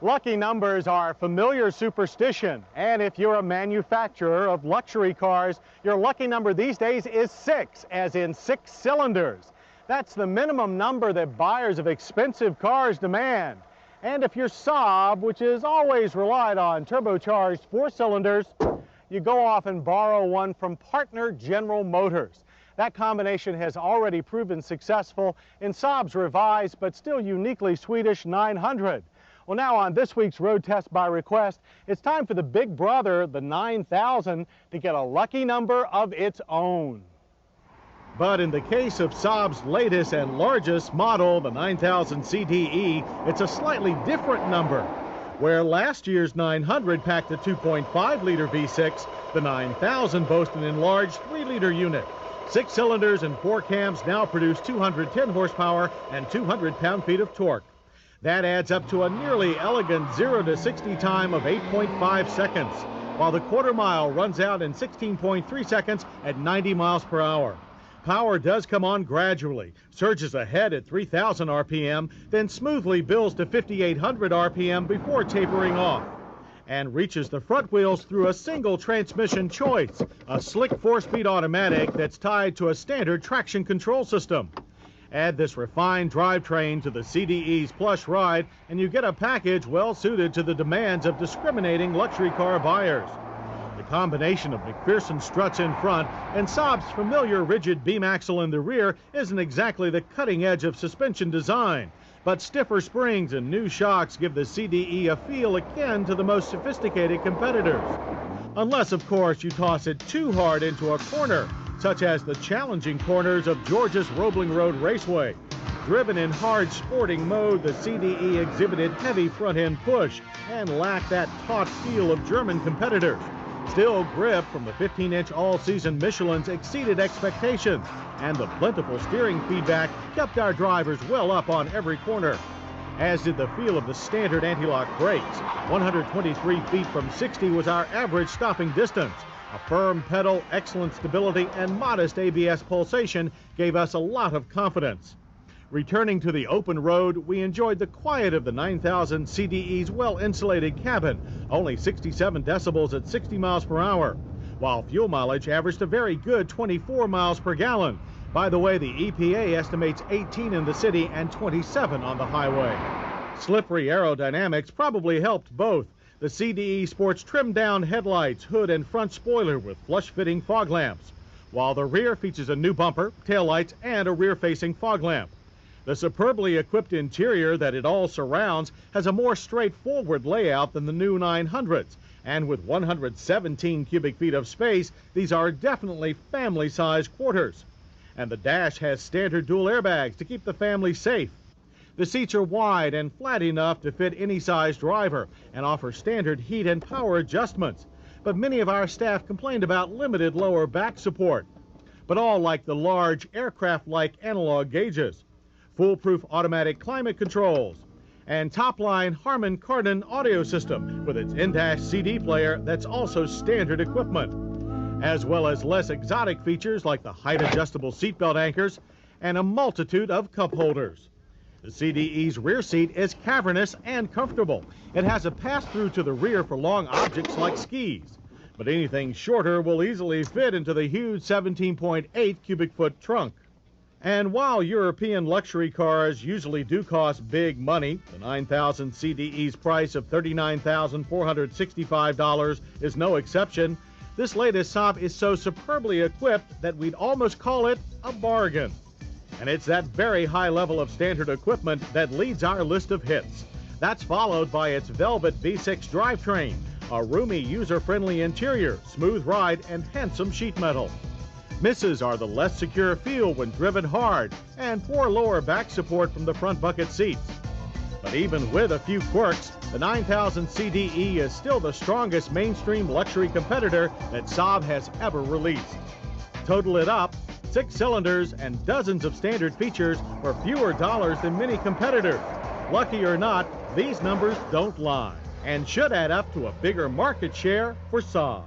Lucky numbers are a familiar superstition, and if you're a manufacturer of luxury cars, your lucky number these days is 6, as in 6 cylinders. That's the minimum number that buyers of expensive cars demand. And if you're Saab, which has always relied on turbocharged 4 cylinders, you go off and borrow one from partner General Motors. That combination has already proven successful in Saab's revised but still uniquely Swedish 900. Well, now on this week's Road Test by Request, it's time for the big brother, the 9000, to get a lucky number of its own. But in the case of Saab's latest and largest model, the 9000 CDE, it's a slightly different number. Where last year's 900 packed a 2.5-liter V6, the 9000 boasts an enlarged 3-liter unit. 6 cylinders and 4 cams now produce 210 horsepower and 200 pound-feet of torque. That adds up to a nearly elegant 0 to 60 time of 8.5 seconds, while the quarter mile runs out in 16.3 seconds at 90 miles per hour. Power does come on gradually, surges ahead at 3,000 RPM, then smoothly builds to 5,800 RPM before tapering off, and reaches the front wheels through a single transmission choice, a slick 4-speed automatic that's tied to a standard traction control system. Add this refined drivetrain to the CDE's plush ride, and you get a package well suited to the demands of discriminating luxury car buyers. The combination of McPherson struts in front and Saab's familiar rigid beam axle in the rear isn't exactly the cutting edge of suspension design, but stiffer springs and new shocks give the CDE a feel akin to the most sophisticated competitors. Unless, of course, you toss it too hard into a corner, such as the challenging corners of Georgia's Roebling Road Raceway. Driven in hard sporting mode, the CDE exhibited heavy front-end push and lacked that taut feel of German competitors. Still, grip from the 15-inch all-season Michelins exceeded expectations, and the plentiful steering feedback kept our drivers well up on every corner, as did the feel of the standard anti-lock brakes. 123 feet from 60 was our average stopping distance. A firm pedal, excellent stability, and modest ABS pulsation gave us a lot of confidence. Returning to the open road, we enjoyed the quiet of the 9000 CDE's well-insulated cabin, only 67 decibels at 60 miles per hour, while fuel mileage averaged a very good 24 miles per gallon. By the way, the EPA estimates 18 in the city and 27 on the highway. Slippery aerodynamics probably helped both. The CDE sports trimmed-down headlights, hood, and front spoiler with flush-fitting fog lamps, while the rear features a new bumper, taillights, and a rear-facing fog lamp. The superbly equipped interior that it all surrounds has a more straightforward layout than the new 900s, and with 117 cubic feet of space, these are definitely family-sized quarters. And the dash has standard dual airbags to keep the family safe. The seats are wide and flat enough to fit any size driver and offer standard heat and power adjustments, but many of our staff complained about limited lower back support. But all like the large aircraft-like analog gauges, foolproof automatic climate controls, and top-line Harman Kardon audio system with its in-dash CD player that's also standard equipment, as well as less exotic features like the height-adjustable seatbelt anchors and a multitude of cup holders. The CDE's rear seat is cavernous and comfortable. It has a pass-through to the rear for long objects like skis, but anything shorter will easily fit into the huge 17.8 cubic foot trunk. And while European luxury cars usually do cost big money, the 9000 CDE's price of $39,465 is no exception. This latest Saab is so superbly equipped that we'd almost call it a bargain. And it's that very high level of standard equipment that leads our list of hits. That's followed by its Velvet V6 drivetrain, a roomy, user-friendly interior, smooth ride, and handsome sheet metal. Misses are the less secure feel when driven hard, and poor lower back support from the front bucket seats. But even with a few quirks, the 9000 CDE is still the strongest mainstream luxury competitor that Saab has ever released. Total it up, 6 cylinders and dozens of standard features for fewer dollars than many competitors. Lucky or not, these numbers don't lie and should add up to a bigger market share for Saab.